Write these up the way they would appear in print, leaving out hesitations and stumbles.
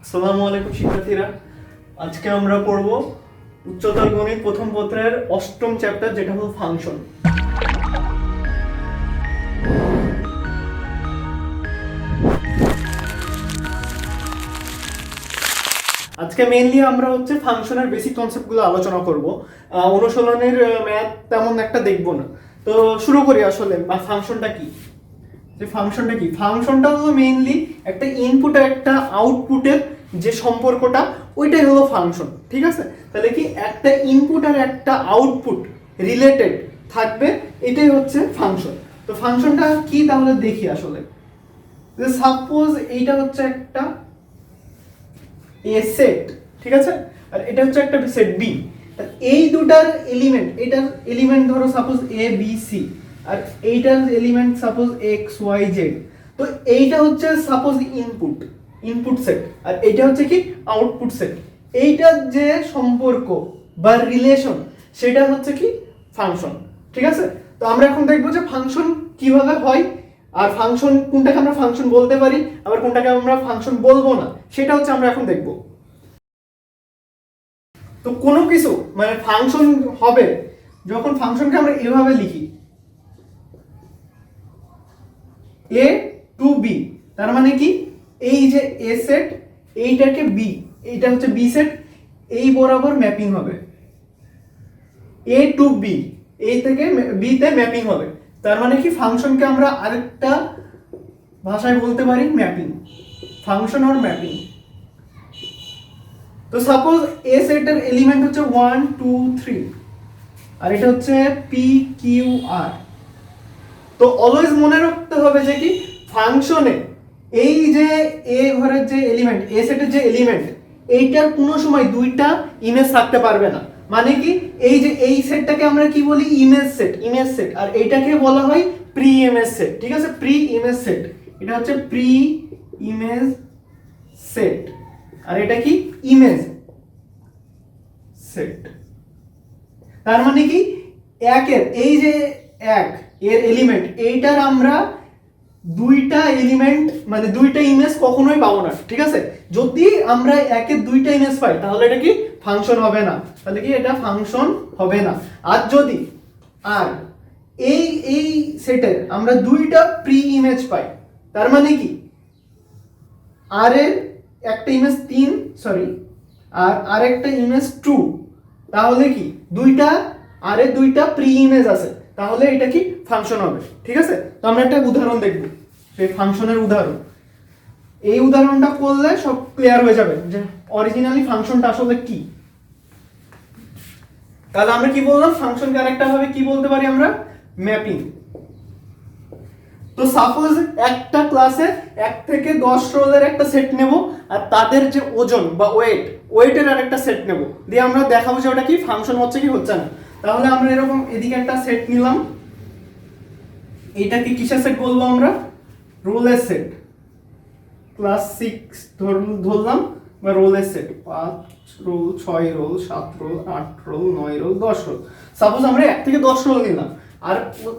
আসসালামু আলাইকুম শিক্ষার্থীরা। আজকে আমরা পড়ব উচ্চতর গণিত প্রথম পত্রের অষ্টম চ্যাপ্টার, যেটা হলো ফাংশন। আজকে মেইনলি আমরা ফাংশনের বেসিক কনসেপ্টগুলো আলোচনা করব। অনুশীলনের ম্যাথ তেমন একটা দেখব না। তো শুরু করি। আসলে ফাংশনটা কি? ফাংশনটা হলো মেইনলি একটা ইনপুট আর একটা আউটপুটের যে সম্পর্কটা, ওইটাই হলো ফাংশন। ঠিক আছে? তাহলে কি একটা ইনপুট আর একটা আউটপুট রিলেটেড থাকবে, এটাই হচ্ছে ফাংশন। তো ফাংশনটা কি তাহলে দেখি। আসলে সাপোজ এইটা হচ্ছে একটা এ সেট, ঠিক আছে, আর এটা হচ্ছে একটা সেট বি। এই দুটার এলিমেন্ট, এটার এলিমেন্ট ধরো সাপোজ এ বি সি, আর এইটার element suppose x y z. তো এইটা হচ্ছে সাপোজ ইনপুট সেট, আর এটা হচ্ছে কি আউটপুট সেট। এইটার যে সম্পর্ক বা রিলেশন, সেটা হচ্ছে কি ফাংশন। ঠিক আছে? তো আমরা এখন দেখবো যে ফাংশন কিভাবে হয়, আর ফাংশন কোনটাকে আমরা ফাংশন বলতে পারি, আবার কোনটাকে আমরা ফাংশন বলবো না, সেটা হচ্ছে আমরা এখন দেখব। তো কোনো কিছু ফাংশন হবে যখন ফাংশনকে আমরা এভাবে লিখি, এ টু বি। তার মানে কি, এই যে এ সেট, এইটাকে বি, এইটা হচ্ছে বি সেট, এই বরাবর ম্যাপিং হবে। এ টু বি, এ থেকে বি তে ম্যাপিং হবে। তার মানে কি, ফাংশনকে আমরা আরেকটা ভাষায় বলতে পারি ম্যাপিং, ফাংশন অর ম্যাপিং। তো সাপোজ এ সেটের এলিমেন্ট হচ্ছে 1 2 3, আর এটা হচ্ছে পি কিউ আর। তো অলওয়েজ মনে রাখতে হবে যে কি ফাংশনে এই যে এ ঘরের যে এলিমেন্ট, এ সেটের যে এলিমেন্ট, এইটার কোনো সময় দুইটা ইমেজ থাকতে পারবে না। মানে কি, এই যে এই সেটটাকে আমরা কি বলি, ইমেজ সেট, আর এইটাকে বলা হয় প্রি ইমেজ সেট। ঠিক আছে? প্রি ইমেজ সেট, এটা হচ্ছে প্রি ইমেজ সেট, আর এটা কি ইমেজ সেট। তার মানে কি, একের এই যে এক এর এলিমেন্ট, এইটার আমরা দুইটা এলিমেন্ট দুইটা ইমেজ কখনোই পাবো না। ঠিক আছে? যদি আমরা একের দুইটা ইমেজ পাই, তাহলে এটা কি ফাংশন হবে না। তাহলে কি এটা ফাংশন হবে না। আর যদি আর এই সেটের আমরা দুইটা প্রি ইমেজ পাই, তার মানে কি আর এর একটা ইমেজ 3, সরি, আর আরেকটা ইমেজ 2, তাহলে কি দুইটা আর এর দুইটা প্রি ইমেজ আছে, তাহলে এটা কি ফাংশন হবে। ঠিক আছে? তো আমরা একটা উদাহরণ দেখব, সেই ফাংশনের উদাহরণ। এই উদাহরণটা করলে সব ক্লিয়ার হয়ে যাবে যে অরিজিনালি ফাংশনটা আসলে কি। তাহলে আমরা কি বললাম, ফাংশনকে আরেকটা ভাবে কি বলতে পারি আমরা, ম্যাপিং। তো সাপোজ একটা ক্লাসে 1 থেকে 10 রোলের একটা সেট নেব, আর তাদের যে ওজন বা ওয়েটের আরেকটা সেট নেব, দিয়ে আমরা দেখাবো যে ওটা কি ফাংশন হচ্ছে কি হচ্ছে না। তাহলে আমরা এরকম এদিকে একটা সেট নিলাম, এইটাকে কিসের সেট বলবো আমরা, রোলের সেট। ক্লাস 6 ধরলাম, বা রোলের set 5 roll 6 roll 7 roll 8 roll 9 roll 10 roll. Suppose আমরা 1 থেকে 10 রোল নিলাম, আর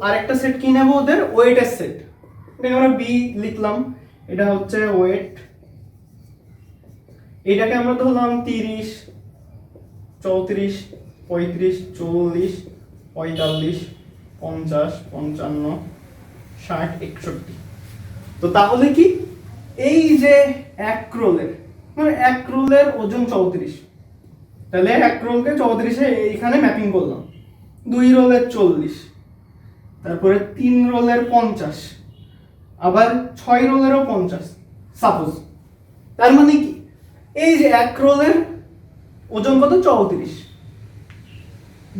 আরেকটা সেট কি নেব, ওদের ওয়েটের সেট। এটাকে আমরা বি লিখলাম, এটা হচ্ছে ওয়েট। এটাকে আমরা ধরলাম 30 34 35 40 45 50 55 60 61। তো তাহলে কি, এই যে এক রোলের ওজন 34, তাহলে এক রোলকে 34-এ এইখানে ম্যাপিং করলাম। 2 রোলের 40, তারপরে 3 রোলের 50, আবার 6 রোলেরও 50 সাপোজ। তার মানে কি, এই যে এক রোলের ওজন কত, 34,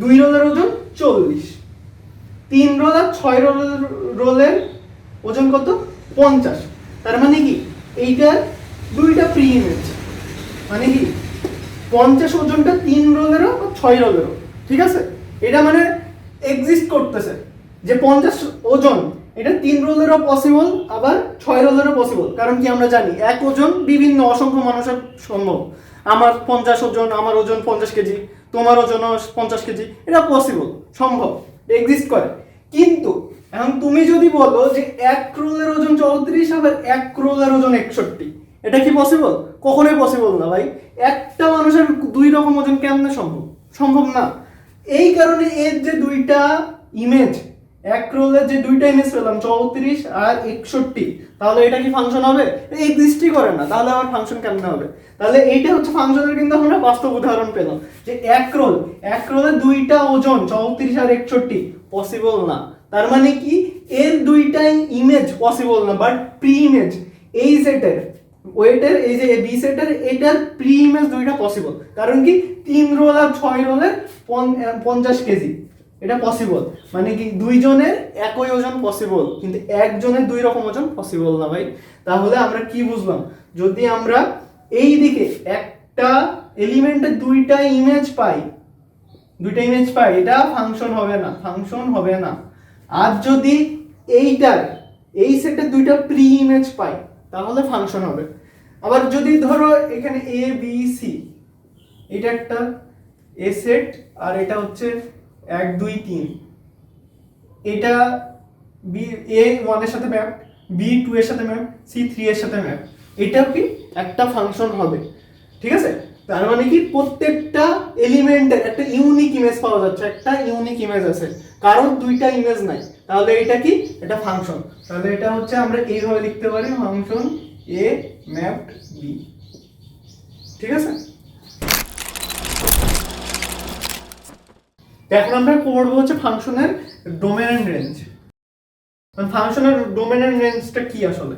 2 রোলের ওজন 40, 3 রোল আর 6 রোলের ওজন কত, 50। তার মানে কি, এইটার দুইটা প্রি ইমেজ, মানে কি 50 ওজনটা 3 রোলেরও 6 রোলেরও। ঠিক আছে? এটা এক্সিস্ট করতেছে যে 50 ওজন, এটা 3 রোলেরও পসিবল, আবার 6 রোলেরও পসিবল। কারণ কি, আমরা জানি এক ওজন বিভিন্ন অসংখ্য মানুষের সম্ভব। আমার 50 ওজন, আমার ওজন 50 কেজি, তোমার ওজন 50 কেজি, এটা পসিবল, সম্ভব, এক্সিস্ট করে। কিন্তু এখন তুমি যদি বলো যে এক রোলের ওজন 34, আবার এক রোলের ওজন 61, এটা কি পসিবল? কখনোই পসিবল না ভাই। একটা মানুষের দুই রকম ওজন কেমনে সম্ভব? সম্ভব না। এই কারণে এর যে দুইটা ইমেজ, এক রোলের যে দুইটা ইমেজ পেলাম 34 আর 61, তাহলে এটা কি ফাংশন হবে? এক্সিস্টই করে না, তাহলে আবার ফাংশন কেমনে হবে? তাহলে এইটা হচ্ছে ফাংশনের কিন্তু আমরা বাস্তব উদাহরণ পেলাম যে এক রোলের দুইটা ওজন 34 আর 61 পসিবল না। তার মানে কি এর দুইটাই ইমেজ পসিবল না, বাট প্রি ইমেজ এই সেটের ওয়েটের, এই যে বি সেটের এটার প্রি ইমেজ দুইটা পসিবল। কারণ কি 3 রোল আর 6 রোলের 50 কেজি, এটা পসিবল। মানে কি দুইজনের একই ওজন পসিবল, কিন্তু একজনের দুই রকম ওজন পসিবল না ভাই। তাহলে আমরা কি বুঝলাম? যদি আমরা এই দিকে একটা এলিমেন্টের দুইটা ইমেজ পাই, এটা ফাংশন হবে না। আর যদি এইটার এই সেটের দুইটা প্রি ইমেজ পাই তাহলে ফাংশন হবে। আবার যদি ধরো এখানে এ বি সি, এটা একটা এ সেট আর এটা হচ্ছে 1 2 3, এটা বি এ 1 এর সাথে ম্যাপ, বি 2 এর সাথে ম্যাপ, সি 3 এর সাথে ম্যাপ, এটাও কি একটা ফাংশন হবে। ঠিক আছে? তার মানে কি প্রত্যেকটা এলিমেন্টের একটা ইউনিক ইমেজ পাওয়া যাচ্ছে, একটা ইউনিক ইমেজ আছে, কারণ দুইটা ইমেজ নাই। তাহলে এটা কি? এটা ফাংশন। তাহলে এটা হচ্ছে আমরা এইভাবে লিখতে পারি, ফাংশন এ ম্যাপড বি। ঠিক আছে? এখন আমরা পড়বো হচ্ছে ফাংশনের ডোমেন এন্ড রেঞ্জ। ফাংশনের ডোমেন এন্ড রেঞ্জটা কি আসলে?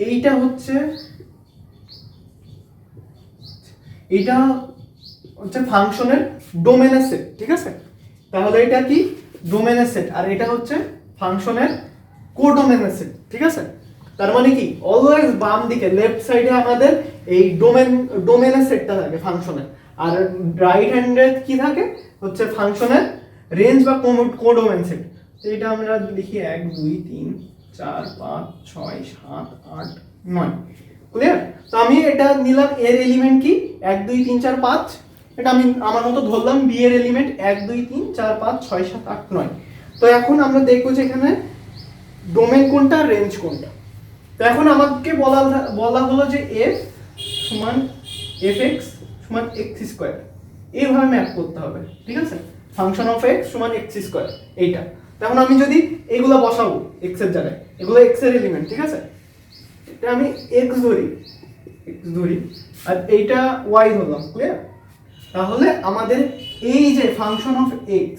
এইটা হচ্ছে ফাংশনের ডোমেনের সেট। ঠিক আছে? তাহলে এটা কি? ডোমেনের সেট। আর এটা হচ্ছে ফাংশনের কোডোমেনের সেট। ঠিক আছে? তার মানে কি অলওয়েজ বাম দিকে লেফট সাইডে আমাদের এই ডোমেনের সেটটা থাকে ফাংশনের, আর রাইট হ্যান্ডে কি থাকে? হচ্ছে ফাংশনের রেঞ্জ বা কোডোমেন সেট। এটা আমরা লিখি 1 2 3 4 5 6 7 8 9। ক্লিয়ার? তো আমি এটা নিলাম, এর এলিমেন্ট কি 1 2 3 4 5, এটা আমি আমার মতো ধরলাম। বি এর এলিমেন্ট 1 2 3 4 5 6 7 8 9। তো এখন আমরা দেখবো যে এখানে ডোমেন কোনটা, রেঞ্জ কোনটা। তো এখন আমাকে বলা হলো যে f সমান fx সমান x স্কয়ার, এইভাবে ম্যাপ করতে হবে। ঠিক আছে? ফাংশন অফ x সমান x স্কয়ার, এইটা। তখন আমি যদি এগুলো বসাবো x এর জায়গায়, এগুলো x এর এলিমেন্ট। ঠিক আছে? এটা আমি x ধরি আর এইটা y ধরলাম। ক্লিয়ার? তাহলে আমাদের এই যে ফাংশন অফ x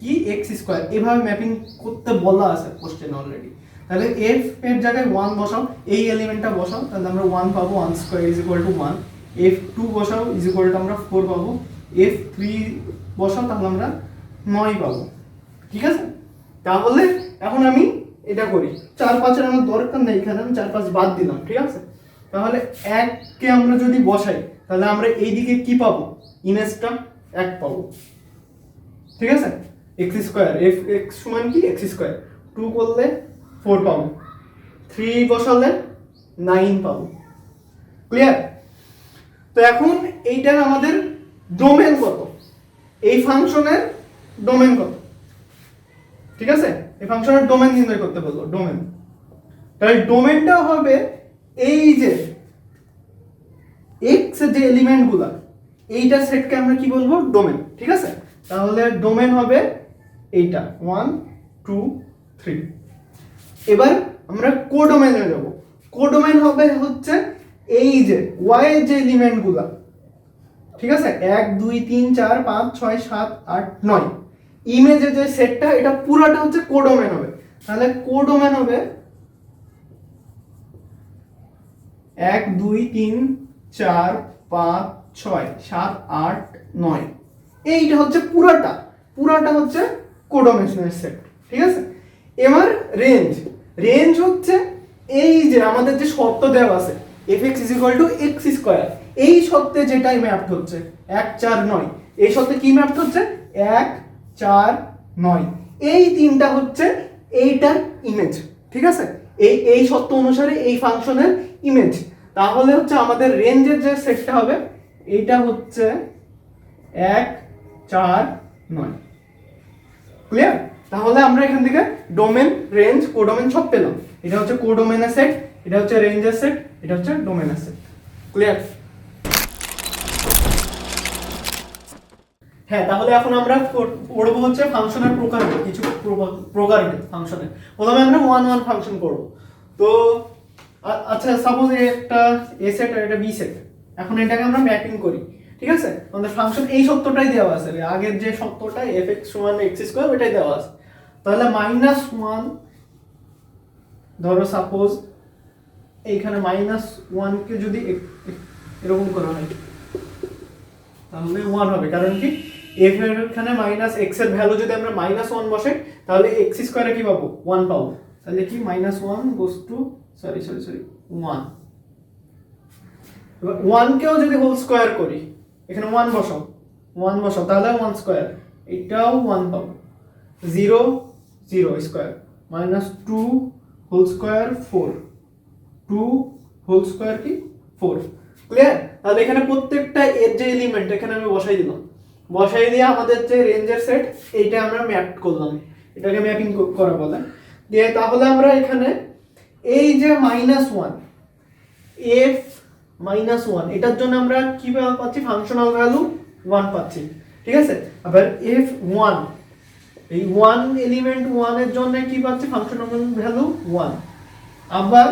কি x স্কয়ার, এইভাবে ম্যাপিং করতে বলা আছে কোশ্চেন অলরেডি। তাহলে f এর জায়গায় 1 বসাও, এই এলিমেন্টটা বসাও, তাহলে আমরা 1 পাবো, 1 square is equal two 1। f2 বসাও ইজ ইকুয়াল টু আমরা 4 পাবো, f3 বসাও তাহলে আমরা 9 পাবো। ঠিক আছে? তাহলে এখন আমি এটা করি, 4 5 এর আমার দরকার নেই, এখানে আমি 4 5 বাদ দিলাম। ঠিক আছে? তাহলে 1 কে আমরা যদি বসাই তাহলে আমরা এইদিকে কি পাবো? ইমেজটা 1 পাবো। ঠিক আছে? x স্কয়ার, f(x) সমান কি x স্কয়ার, 2 করলে 4 পাবো, 3 বসালে 9 পাবো। ক্লিয়ার? তো এখন এইটার আমাদের ডোমেন কত, এই ফাংশনের ডোমেন কত। ঠিক আছে? এই ফাংশনের ডোমেন নির্ণয় করতে বললো, ডোমেন। তাহলে ডোমেনটা হবে এই যে x এর যে এলিমেন্টগুলো, এইটা সেটকে আমরা কি বলবো? ডোমেন। ঠিক আছে? তাহলে ডোমেন হবে এইটা 1 2 3। এবার আমরা কোডোমেনে যাব। কোডোমেন হবে হচ্ছে এই যে y এর যে এলিমেন্টগুলো। ঠিক আছে? 1 2 3 4 5 6 7 8 9, ইমেজের যে সেটটা, এটা পুরোটা হচ্ছে কোডোমেন হবে। তাহলে কোডোমেন হবে 1 2 3 4 5 6 7 8 9, এইটা হচ্ছে পুরাটা হচ্ছে কোডোমেনের সেট। ঠিক আছে? এবার রেঞ্জ হচ্ছে এই যে আমাদের যে শর্ত দেওয়া আছে fx x স্কয়ার, এই শর্তে যেটাই ম্যাপড হচ্ছে 1 4 9, এই শর্তে কি ম্যাপড হচ্ছে 1 4 9, এই তিনটা হচ্ছে এইটার ইমেজ। ঠিক আছে? এই শর্ত অনুসারে এই ফাংশনের ইমেজ। তাহলে হচ্ছে আমাদের রেঞ্জের যে সেটটা হবে এইটা হচ্ছে 1 4 9। ক্লিয়ার? তাহলে আমরা এখান থেকে ডোমেন, রেঞ্জ, কোডোমেন সব পেলাম। এটা হচ্ছে কোডোমেনের সেট, এটা হচ্ছে রেঞ্জের সেট, এটা হচ্ছে ডোমেনের সেট। ক্লিয়ার? হ্যাঁ, তাহলে এখন আমরা পড়বো হচ্ছে ফাংশনের প্রকারভেদ, কিছু প্রকারভেদ ফাংশনের। প্রথমে আমরা ওয়ান ওয়ান ফাংশন করব। তো আচ্ছা, সাপোজ একটা এ সেট আর এটা বি সেট, এখন এটাকে আমরা ম্যাপিং করি, ঠিক আছে? আমাদের ফাংশন এই সত্যটাই দেওয়া আছে, আগের যে সত্যটা fx সমান x স্কয়ার ওটাই দেওয়া আছে। তাহলে -1, ধরো সাপোজ এইখানে -1 কে যদি এরকম করা হয় তাহলে 1 হবে, কারণ কি f এর এখানে -x এর ভ্যালু যদি আমরা -1 বসাই তাহলে x স্কয়ারে কি পাবো? 1 পাবো। তাহলে কি -1 গোস টু সরি 1। এবার 1 কেও যদি হোল স্কয়ার করি, এখানে 1 বসাও তাহলে 1 স্কয়ার, এটাও 1 পাবো। 0 square -2 whole square 4, 2 whole square কি 4। ক্লিয়ার? তাহলে এখানে প্রত্যেকটা এর যে এলিমেন্ট এখানে আমি বসাই দিলাম, বসাই দিয়ে আমাদের যে রেঞ্জের সেট এইটা আমরা ম্যাপ করলাম, এটাকে ম্যাপিং করা বলে। দিয়ে তাহলে আমরা এখানে এই যে -1 f -1 এটার জন্য আমরা কি পাচ্ছি? ফাংশনাল ভ্যালু 1 পাচ্ছি, ঠিক আছে? আবার f1 এই 1 এলিমেন্ট 1 এর জন্য কি পাচ্ছি? Functional value 1। আবার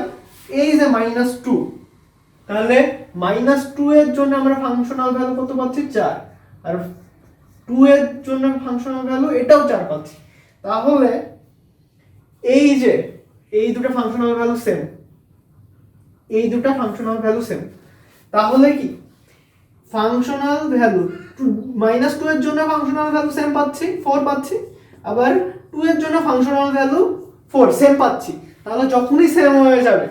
এই যে -2, তাহলে -2 এর জন্য আমরা ফাংশনাল ভ্যালু কত পাচ্ছি? 4। আর 2 এর জন্য ফাংশনাল ভ্যালু এটাও 4 পাচ্ছি। তাহলে এই যে এই দুটো ফাংশনাল ভ্যালু সেম, এই দুটো ফাংশনাল ভ্যালু সেম। তাহলে কি ফাংশনাল ভ্যালু -2 এর জন্য ফাংশনাল ভ্যালু সেম পাচ্ছি, 4 পাচ্ছি। আবার 2 এর জন্য ফাংশনাল ভ্যালু 4 সেম পাচ্ছি। তাহলে যখনই সেম হয়ে যাবে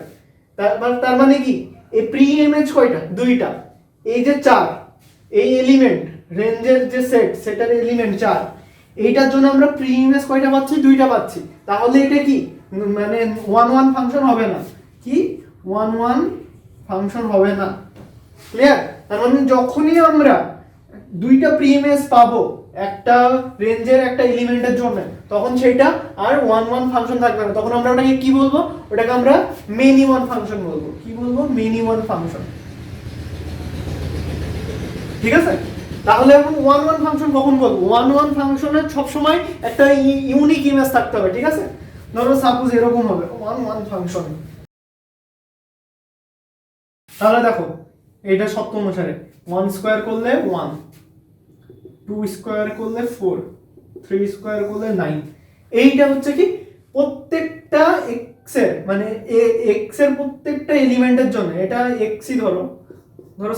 তার মানে কি এই প্রি ইমেজ কয়টা? দুইটা। এই যে 4 এই এলিমেন্ট রেঞ্জের যে সেটের এলিমেন্ট 4, এইটার জন্য আমরা প্রি ইমেজ কয়টা পাচ্ছি? দুইটা পাচ্ছি। তাহলে এটা কি মানে 1 1 ফাংশন হবে না, কি 1 1 ফাংশন হবে না। ক্লিয়ার? তার মানে যখনই আমরা দুইটা প্রি ইমেজ পাবো একটা রেঞ্জের একটা এলিমেন্টের জন্য, তখন সেটা আর 1 1 ফাংশন থাকবে না, তখন আমরা ওটাকে কি বলবো? ওটাকে আমরা মেনি ওয়ান ফাংশন বলবো। কি বলবো? Many one function. ঠিক আছে? তাহলে এখন 1 1 ফাংশন কখন বলবো? 1 1 ফাংশনের সব সময় একটা ইউনিক ইমেজ থাকতে হবে, ঠিক আছে? ধরো সাপোজ এরকম হবে 1 1 ফাংশন। তাহলে দেখো এটা সত্য অনুসারে 1 স্কয়ার করলে 1, 2 স্কয়ার করলে 4, 3 স্কয়ার করলে 9। এইটা হচ্ছে কি প্রত্যেকটা x এর মানে x এর প্রত্যেকটা এলিমেন্টের জন্য, এটা x ই ধরো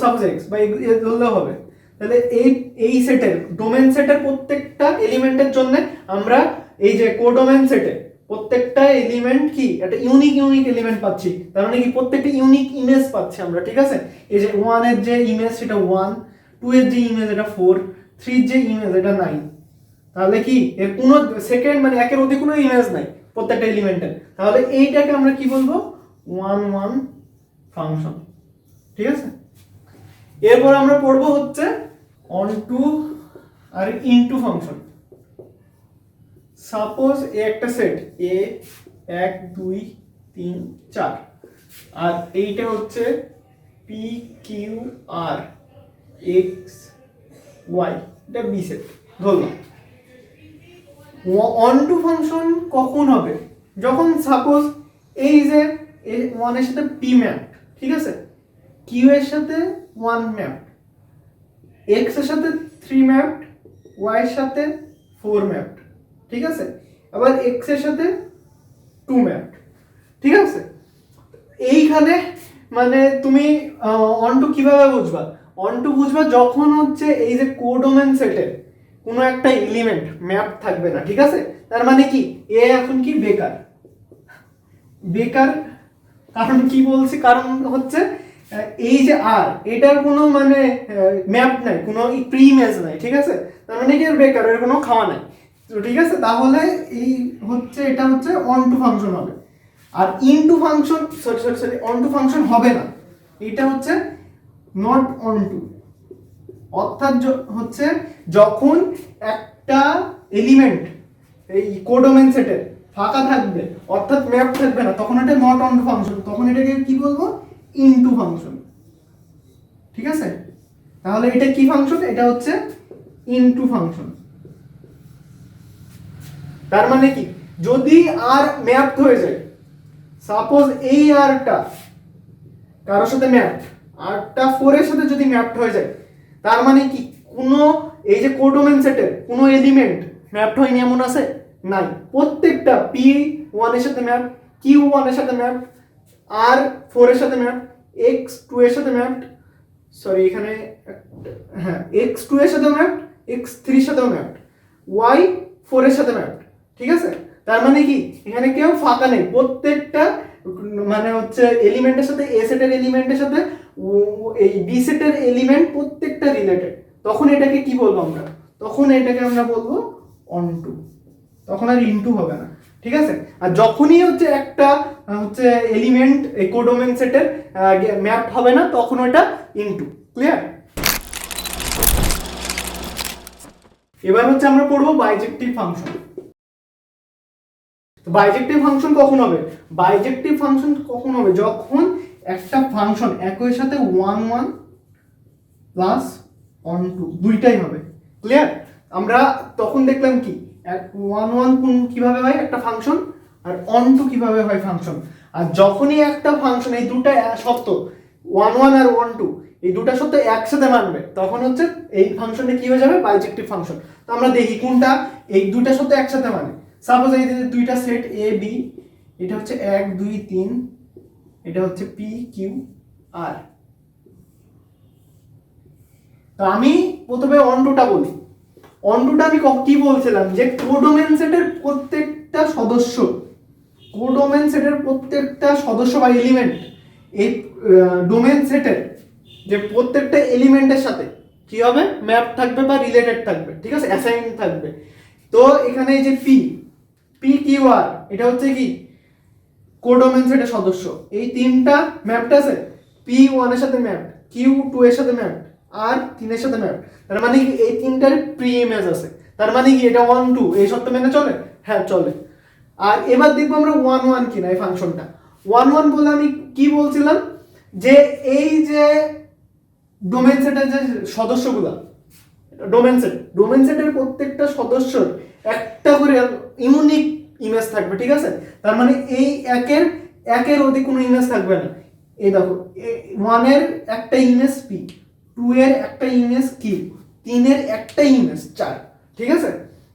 সাপোজ x বা ধরলেও হবে। তাহলে এই সেটের ডোমেন সেটের প্রত্যেকটা এলিমেন্টের জন্য আমরা এই যে কোডোমেন সেটে প্রত্যেকটা এলিমেন্ট কি একটা ইউনিক এলিমেন্ট পাচ্ছি, তার মানে কি প্রত্যেকটা ইউনিক ইমেজ পাচ্ছি আমরা, ঠিক আছে? এই যে 1 এর যে ইমেজ সেটা 1, 2 এর যে ইমেজ এটা 4, 3 এর যে ইমেজ এটা 9। তাহলে কি এর কোনো সেকেন্ড মানে একের অধিক কোনো ইমেজ নাই প্রত্যেকটা এলিমেন্টের। তাহলে এইটাকে আমরা কি বলবো? 1 1 ফাংশন, ঠিক আছে? এরপর আমরা পড়বো হচ্ছে অনটু আর ইনটু ফাংশন। সাপোজ একটা সেট এ 1 2 3 4 আর এইটা হচ্ছে P Q R x Y, এটা বি সেট ধরলাম। অনটু ফাংশন কখন হবে? যখন সাপোজ এই যে 1 এর সাথে পি ম্যাপ, ঠিক আছে? কিউ এর সাথে 1 ম্যাপ, এক্স এর সাথে 3 ম্যাপ, ওয়াই এর সাথে 4 ম্যাপ, ঠিক আছে? আবার এক্স এর সাথে 2 ম্যাপ, ঠিক আছে? এইখানে মানে তুমি অনটু কিভাবে বুঝবা? অনটু বুঝবা যখন হচ্ছে এই যে কোডোমেন সেটে কোনো একটা এলিমেন্ট ম্যাপ থাকবে না, ঠিক আছে? তার মানে কি এ এখন কি বেকার। কারণ কি বলছি? কারণ হচ্ছে এই যে আর এটার কোনো মানে ম্যাপ নাই, কোনো প্রি ইমেজ নাই, ঠিক আছে? তার মানে কি বেকার, এর কোনো খাওয়া নাই। তো ঠিক আছে, তাহলে এই হচ্ছে এটা হচ্ছে অনটু ফাংশন হবে। আর into function sorry onto function হবে না, এটা হচ্ছে নট অনটু। অর্থাৎ হচ্ছে যখন একটা এলিমেন্ট এই কোডোমেন সেটের ফাঁকা থাকবে অর্থাৎ ম্যাপ থাকবে না, তখন এটা নট অন ফাংশন, তখন এটাকে কি বলবো, ইনটু ফাংশন। ঠিক আছে, তাহলে এটা কি ফাংশন, এটা হচ্ছে ইনটু ফাংশন। তার মানে কি, যদি আর ম্যাপ হয়ে যায়, সাপোজ এই আরটা কারোর সাথে ম্যাপ, আরটা 4 এর সাথে যদি ম্যাপড হয়ে যায়, তার মানে কি কোনো এই যে কোডোমেন সেটের কোনো এলিমেন্ট ম্যাপড হয়নি এমন আছে? নাই, প্রত্যেকটা p1 এর সাথে ম্যাপ, q1 এর সাথে ম্যাপ, r4 এর সাথে ম্যাপ, x2 এর সাথে ম্যাপ, সরি এখানে হ্যাঁ x2 এর সাথে ম্যাপ, x3 এর সাথেও ম্যাপ, y4 এর সাথে ম্যাপ। ঠিক আছে, তার মানে কি এখানে কেউ ফাঁকা নেই, প্রত্যেকটা মানে হচ্ছে এলিমেন্টের সাথে এ সেটের এলিমেন্টের সাথে এই বি সেটের এলিমেন্ট প্রত্যেকটা রিলেটেড। তখন এটাকে কি বলবো আমরা, তখন এটাকে আমরা বলবো অনটু, তখন আর ইনটু হবে না। ঠিক আছে, আর যখনই হচ্ছে একটা হচ্ছে এলিমেন্ট এই কোডোমেন সেটের ম্যাপ হবে না, তখন ওটা ইনটু। ক্লিয়ার? এবার হচ্ছে আমরা পড়বো বাইজেক্টিভ ফাংশন। বাইজেক্টিভ ফাংশন কখন হবে? বাইজেক্টিভ ফাংশন কখন হবে, যখন একটা ফাংশন একই সাথে 1 1 প্লাস অন টু দুইটাই হবে। ক্লিয়ার? আমরা তখন দেখলাম কি 1 1 কোন কিভাবে হয় একটা ফাংশন, আর অন টু কিভাবে হয় ফাংশন। আর যখনই একটা ফাংশন এই দুটো সত্য 1 1 আর 1 2 এই দুটো সত্য একসাথে মানবে, তখন হচ্ছে এই ফাংশনটা কি হয়ে যাবে, বাইজেক্টিভ ফাংশন। তো আমরা দেখি কোনটা এই দুটো সত্য একসাথে মানে। সাপোজ এই যে দুইটা সেট এ বি, এটা হচ্ছে 1 2 3, এটা হচ্ছে পি কিউ আর। তো আমি প্রথমে অন টুটা বলি। অন টুটা আমি কি বলছিলাম, যে কোডোমেন সেটের প্রত্যেকটা সদস্য, কোডোমেন সেটের প্রত্যেকটা সদস্য বা এলিমেন্ট এই ডোমেন সেটের যে প্রত্যেকটা এলিমেন্টের সাথে কি হবে, ম্যাপ থাকবে বা রিলেটেড থাকবে। ঠিক আছে, অ্যাসাইন থাকবে। তো এখানে এই যে পি কিউ আর, এটা হচ্ছে কি কোডোমেন সেটের সদস্য। এই তিনটা ম্যাপড আছে, p1 এর সাথে ম্যাপ, q2 এর সাথে ম্যাপ, আর 3 এর সাথে ম্যাপ। তার মানে কি এই তিনটার প্রি ইমেজ আছে। তার মানে কি এটা 1 2 এই শর্ত মেনে চলে? হ্যাঁ চলে। আর এবার দেখবো আমরা 1 1 কিনা এই ফাংশনটা। 1 1 বলে আমি কি বলছিলাম, যে এই যে ডোমেন সেটের যে সদস্যগুলো, ডোমেন সেটের প্রত্যেকটা সদস্যর একটা করে ইউনিক ইমেজ থাকবে। ঠিক আছে, তার মানে এই একের অধিক কোনো ইমেজ থাকবে না। এই দেখো 1 এর একটা ইমেজ পি, 2 এর একটা ইমেজ কিউ, 3 এর একটা ইমেজ 4। ঠিক আছে,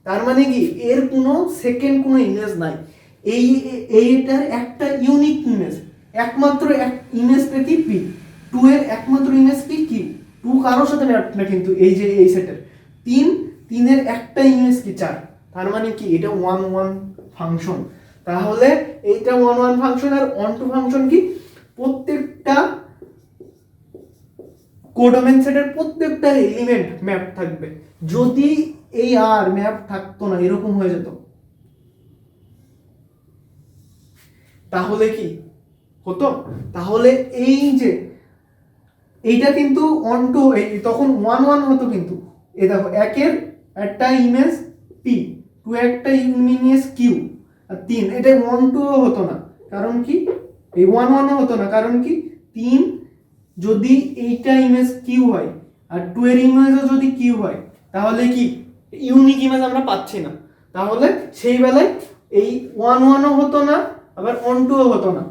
তার মানে কি এর কোনো সেকেন্ড কোনো ইমেজ নাই। এইটার একটা ইউনিক ইমেজ, একমাত্র এক ইমেজটা কি পি, 2 এর একমাত্র ইমেজ কি কিউ, 2 কারোর সাথে ম্যাপ না কিন্তু এই যে এই সেটের। 3 এর একটা ইমেজ কি 4। তার মানে কি এটা 1 1 ফাংশন। তাহলে এইটা 1 1 ফাংশন। আর অন টু ফাংশন কি, প্রত্যেকটা কোডোমেন সেটের প্রত্যেকটা এলিমেন্ট ম্যাপ থাকবে। যদি এই আর ম্যাপ থাকতো না, এরকম হয়ে যেত, তাহলে কি হতো, তাহলে এই যে এইটা কিন্তু অন টু তখন 1 1 হতো। কিন্তু এই দেখো একের একটা ইমেজ পি, 2 একটা ইমেজ কিউ, আর 3 এটা 1 2 হতো না। কারণ কি এই 1 1 হতো না, কারণ কি 3 যদি এইটা ইমেজ কিউ হয় আর 2 এর ইমেজও যদি কিউ হয়, তাহলে কি ইউনিক ইমেজ আমরা পাচ্ছি না। তাহলে সেই বেলায় এই 1 1ও হতো না, আবার অন টুও হতো না।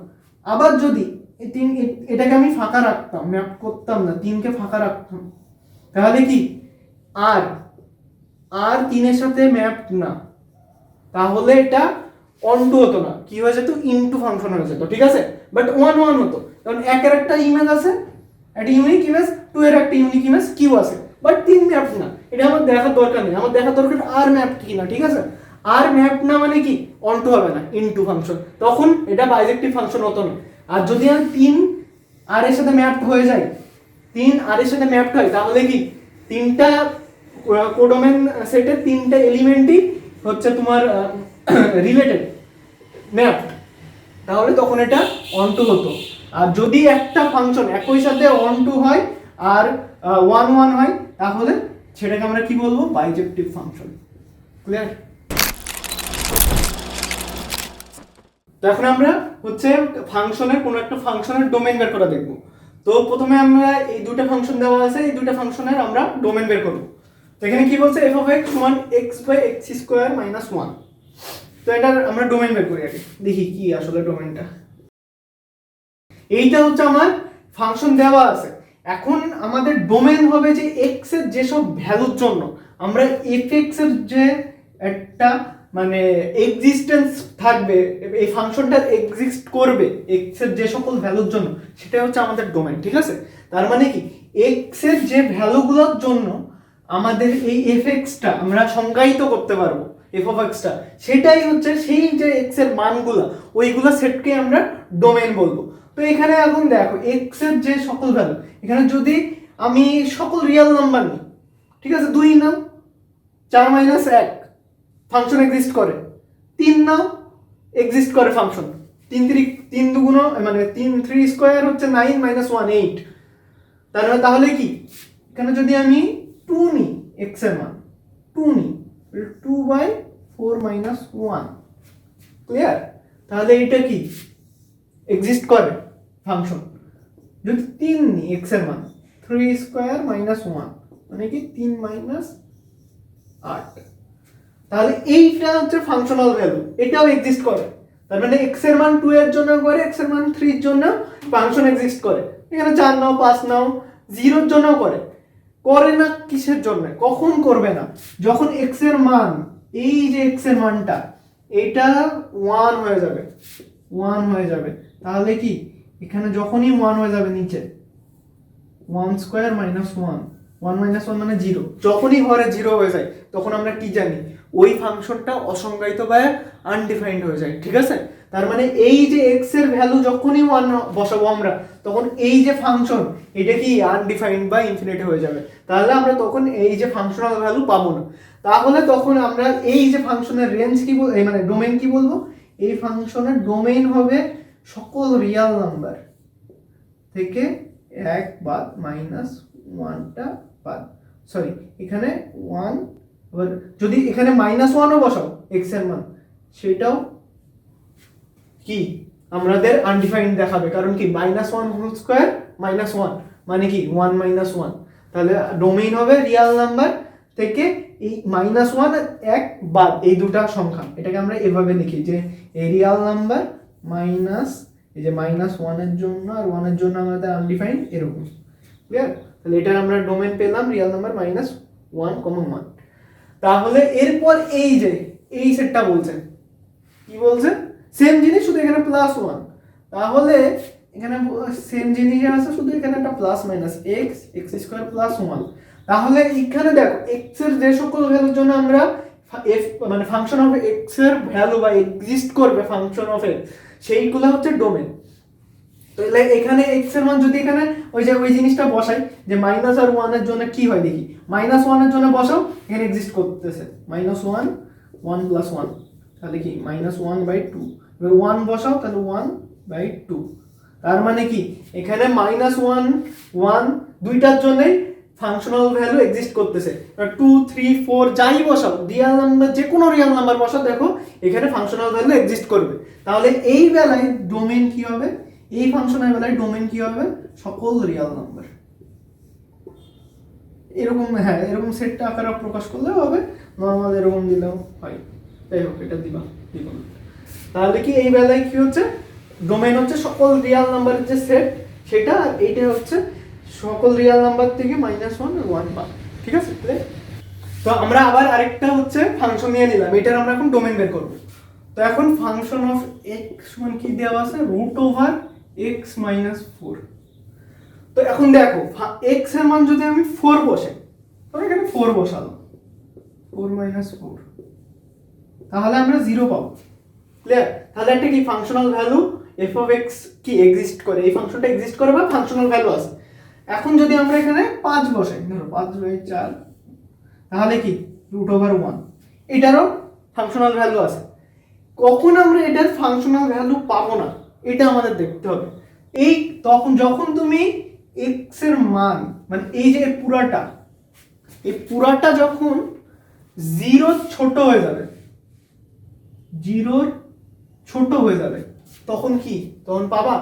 আবার যদি এটাকে আমি ফাঁকা রাখতাম, ম্যাপ করতাম না, 3 কে ফাঁকা রাখতাম, তাহলে কি আর 3 এর সাথে ম্যাপ না, তাহলে এটা অন টু হতো না, কি হয়ে যেত, ইনটু ফাংশন হয়ে যেত। ঠিক আছে, বাট 1 1 হতো, কারণ একের একটা ইমেজ আছে, একটা ইউনিক ইমেজ, 2 এর একটা ইউনিক ইমেজ কিউ আছে, বাট 3 ম্যাপ না। এটা আমার দেখার দরকার নেই, আমার দেখার দরকার আর ম্যাপ কি না। ঠিক আছে, আর ম্যাপ না মানে কি অন টু হবে না, ইনটু ফাংশন, তখন এটা বাইজেক্টিভ ফাংশন হতো না। আর যদি আর 3 আর এর সাথে ম্যাপড হয়ে যায়, 3 আর এর সাথে ম্যাপড হয়, তাহলে কি তিনটা কোডোমেন সেটের তিনটা এলিমেন্টই হচ্ছে তোমার রিলেটেড ম্যাপ, তাহলে তখন এটা অন টু হতো। আর যদি একটা ফাংশন একই সাথে অন টু হয় আর 1 1 হয়, তাহলে সেটাকে আমরা কি বলবো, বাইজেক্টিভ ফাংশন। ক্লিয়ার? তো এখন আমরা হচ্ছে ফাংশনের কোনো একটা ফাংশনের ডোমেন বের করা দেখব। তো প্রথমে আমরা এই দুটো ফাংশন দেওয়া আছে, এই দুটো ফাংশনের আমরা ডোমেন বের করব। তো এখানে কি বলছে f of x সমান x by x square minus 1। তো এটার আমরা ডোমেন বের করি আগে, দেখি কি আসলে ডোমেনটা। এইটা হচ্ছে আমার ফাংশন দেওয়া আছে। এখন আমাদের ডোমেন হবে যে x এর যেসব ভ্যালুর জন্য আমরা fx এর যে একটা মানে এক্সিস্টেন্স থাকবে, এই ফাংশনটা এক্সিস্ট করবে x এর যে সকল ভ্যালুর জন্য, সেটা হচ্ছে আমাদের ডোমেন, ঠিক আছে? তার মানে কি x এর যে ভ্যালুগুলোর জন্য আমাদের এই fx-টা আমরা সংজ্ঞায়িত করতে পারবো, f of x-টা, সেটাই হচ্ছে সেই যে x এর মানগুলো, ওইগুলো সেটকে আমরা ডোমেন বলবো। তো এখানে এখন দেখো x এর যে সকল ভ্যালু, এখানে যদি আমি সকল রিয়েল নাম্বার নিই, ঠিক আছে, 2 নাও, 4 মাইনাস 1 ফাংশন এক্সিস্ট করে, 3 নাও এক্সিস্ট করে ফাংশন, 3 দুগুণ মানে 3 স্কয়ার হচ্ছে 9 মাইনাস 1 8। তাহলে কি এখানে যদি আমি 2 নিই, x এর মান 2 নিই, 2/4 মাইনাস 1, ক্লিয়ার? তাহলে এটা কি এক্সিস্ট করে ফাংশন। যদি 3 নিই x এর মান 3 স্কয়ার মাইনাস 1 মানে কি 3 মাইনাস 8, তাহলে এইটা হচ্ছে ফাংশনাল ভ্যালু, এটাও এক্সিস্ট করে। তার মানে x এর মান 2 এর জন্য করে, x এর মান 3 এর জন্য ফাংশন এক্সিস্ট করে। এখানে 4 নাও, 5 নাও, 0 এর জন্য করে। করে না কিসের জন্য, কখন করবে না? যখন x এর মান, এই যে x এর মানটা এটা 1 হয়ে যাবে, 1 হয়ে যাবে। তাহলে কি এখানে যখনই 1 হয়ে যাবে নিচে 1 স্কয়ার মাইনাস 1, 1 মাইনাস 1 মানে 0, যখনই হরে 0 হয়ে যায় তখন আমরা কি জানি, ওই ফাংশনটা অসংজ্ঞায়িত বা আনডিফাইন্ড হয়ে যায়, ঠিক আছে? তার মানে এই যে x এর ভ্যালু যখনই 1 বসাবো আমরা, তখন এই যে ফাংশন এটা কি আনডিফাইন্ড বা ইনফিনিটি হয়ে যাবে। তাহলে আমরা তখন এই যে ফাংশনাল ভ্যালু পাবো না। তাহলে তখন আমরা এই যে ফাংশনের রেঞ্জ কি মানে ডোমেইন কি বলবো, এই ফাংশনের ডোমেইন হবে সকল রিয়েল নাম্বার থেকে 1 বাদ মাইনাস 1টা বাদ, সরি এখানে 1, আবার যদি এখানে -1ও বসাও x এর মান, সেটাও কি আমাদের আনডিফাইন্ড দেখাবে। কারণ কি -1 হোল স্কয়ার -1 মানে কি 1 -1। তাহলে ডোমেইন হবে রিয়েল নাম্বার থেকে এই -1 আর 1 বাদ এই দুটো সংখ্যা। এটাকে আমরা এভাবে লিখি যে এই রিয়েল নাম্বার মাইনাস এই যে -1 এর জন্য আর 1 এর জন্য আমাদের আনডিফাইন্ড, এরকম, ক্লিয়ার? তাহলে এটার আমরা ডোমেইন পেলাম রিয়েল নাম্বার -1, 1। তাহলে এরপর এই যে এই সেটটা বলছে, কি বলছে? সেম জিনিস, শুধু এখানে +1। তাহলে এখানে সেম জিনিস আছে, শুধু এখানে একটা plus minus x square plus 1। তাহলে এখানে দেখো x এর যে সকল ভ্যালুর জন্য আমরা f মানে ফাংশন অফ x এর ভ্যালু বা এক্সিস্ট করবে ফাংশন অফ x, সেইগুলো হচ্ছে ডোমেন। তাহলে এখানে x এর মান যদি এখানে ওই জিনিসটা বসাই যে মাইনাস আর 1 এর জন্য কি হয় দেখি, -1 এর জন্য বসাও, এখানে এক্সিস্ট করতেছে -1 1 + 1, তাহলে কি -1/2। এবার 1 বসাও, তাহলে 1/2। তার মানে কি এখানে -1 1 দুইটার জন্যই ফাংশনাল ভ্যালু এক্সিস্ট করতেছে। 2 3 4 যাই বসাও, রিয়েল নাম্বার যে কোনো রিয়েল নাম্বার বসাও, দেখো এখানে ফাংশনাল ভ্যালু এক্সিস্ট করবে। তাহলে এই বেলায় ডোমেইন কি হবে, এই ফাংশনের বেলায় ডোমেইন কি হবে, সকল রিয়েল নাম্বার। এরকম, হ্যাঁ এরকম সেটটা আকারে প্রকাশ করলে হবে, নরমাল এরকম দিলেও হয়। তাই হোক, এটা দিব। তাহলে কি এই বেলায় কি হচ্ছে, ডোমেইন হচ্ছে সকল রিয়েল নাম্বারের যে সেট সেটা, আর এইটা হচ্ছে সকল রিয়েল নাম্বার থেকে -1 আর 1 বাদ, ঠিক আছে? তো আমরা আবার আরেকটা হচ্ছে ফাংশন নিয়ে নিলাম, এটার আমরা এখন ডোমেইন বের করব। তো এখন ফাংশন অফ x সমান কি দেওয়া আছে, √x - 4। তো এখন দেখো x এর মান যদি আমি 4 বসাই, তাহলে এখানে 4 বসালাম, 4 - 4, তাহলে আমরা 0 পাবো, ক্লিয়ার? তাহলে একটা কি functional value f of x কি এক্সিস্ট করে, এই ফাংশনটা এক্সিস্ট করে বা ফাংশনাল ভ্যালু আছে। এখন যদি আমরা এখানে 5 বসাই, ধরো 5/4, তাহলে কি √1, এটারও ফাংশনাল ভ্যালু আছে। কখন আমরা এটার ফাংশনাল ভ্যালু পাবো না, এটা আমাদের দেখতে হবে। এই তখন যখন তুমি x এর মান মানে এই যে পুরাটা যখন 0 ছোট হয়ে যাবে, 0 ছোট হয়ে যাবে, তখন কি, তখন পাবা,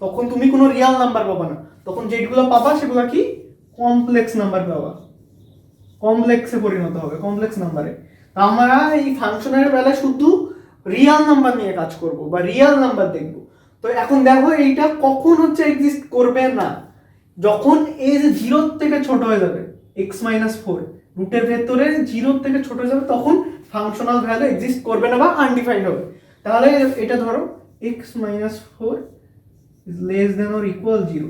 তখন তুমি কোনো রিয়াল নাম্বার পাবা না, তখন যেগুলো পাবা সেগুলো কি কমপ্লেক্স নাম্বার পাবা, কমপ্লেক্সে পরিণত হবে, কমপ্লেক্স নাম্বারে। আমরা এই ফাংশনের বেলায় শুধু রিয়াল নাম্বার নিয়ে কাজ করব বা রিয়াল নাম্বার দেখব। তো এখন দেখো এইটা কখন হচ্ছে এক্সিস্ট করবে না, যখন এই যে 0 থেকে ছোট হয়ে যাবে x-4 রুটের ভেতরে 0 থেকে ছোট হয়ে যাবে, তখন ফাংশনাল ভ্যালু এক্সিস্ট করবে না বা আনডিফাইন্ড হবে। তাহলে এটা ধরো x-4 is less than or equal 0,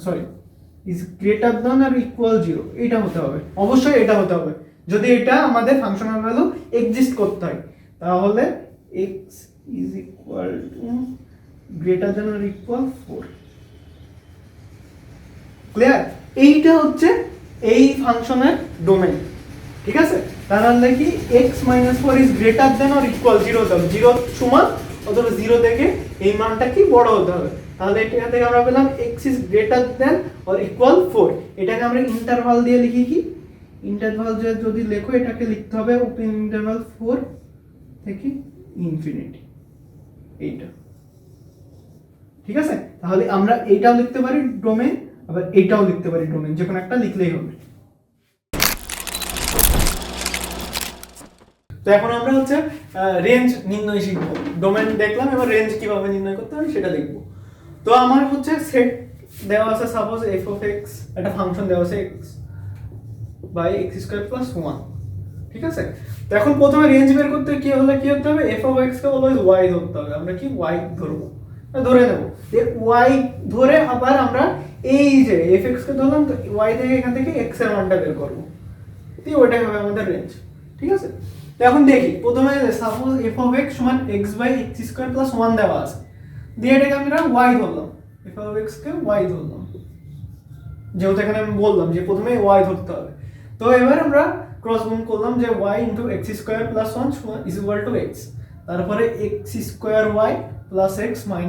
sorry is greater than or equal 0, এটা হতে হবে, অবশ্যই এটা হতে হবে। যদি এটা আমাদের ফাংশনাল ভ্যালু এক্সিস্ট করতে হয়, তাহলে x is equal to greater than or equal 4, clear? এইটা হচ্ছে এই ফাংশনের ডোমেইন, ঠিক আছে? তাহলে কি x-4 is greater than or equal 0 হতে হবে, 0 সমান অথবা 0 থেকে এই মানটা কি বড় হতে হবে। তাহলে এটা থেকে আমরা পেলাম x is greater than or equal 4, এটাকে আমরা ইন্টারভাল দিয়ে লিখি, কি ইন্টারভাল যদি লেখো এটাকে লিখতে হবে ওপেন ইন্টারভাল 4 থেকে ইনফিনিটি, এইটা, ঠিক আছে? তাহলে আমরা এইটাও লিখতে পারি ডোমেইন, আবার এইটাও লিখতে পারি ডোমেইন, যে কোনো একটা লিখলেই হবে। তো এখন আমরা হচ্ছে রেঞ্জ নির্ণয় শিখবো। ডোমেইন দেখলাম, এবার রেঞ্জ কিভাবে নির্ণয় করতে হয় সেটা দেখবো। তো আমার হচ্ছে সেট দেওয়া আছে, সাপোজ f of x, একটা ফাংশন দেওয়া আছে x বাই x² + 1, ঠিক আছে? তো এখন প্রথমে রেঞ্জ বের করতে কি হতে হবে, f of x K always y ধরতে হবে, আমরা কি y ধরবো, ধরে নেব, y ধরে আবার আমরা এই যে fx কে ধরলাম, তো y থেকে এখান থেকে x এর মানটা বের করব, তো ওইটাই হবে আমাদের রেঞ্জ, ঠিক আছে? তো এখন দেখি, প্রথমে সাপোজ f of x সমান x বাই x² + 1 দেওয়া আছে, দিয়ে এটাকে আমরা y ধরলাম, f of x K y ধরলাম, যেহেতু এখানে আমি বললাম যে প্রথমে y ধরতে হবে। তো এবার আমরা ক্রস গুণ করলাম যে y * x² + 1 = x, তারপরে x² y + x - y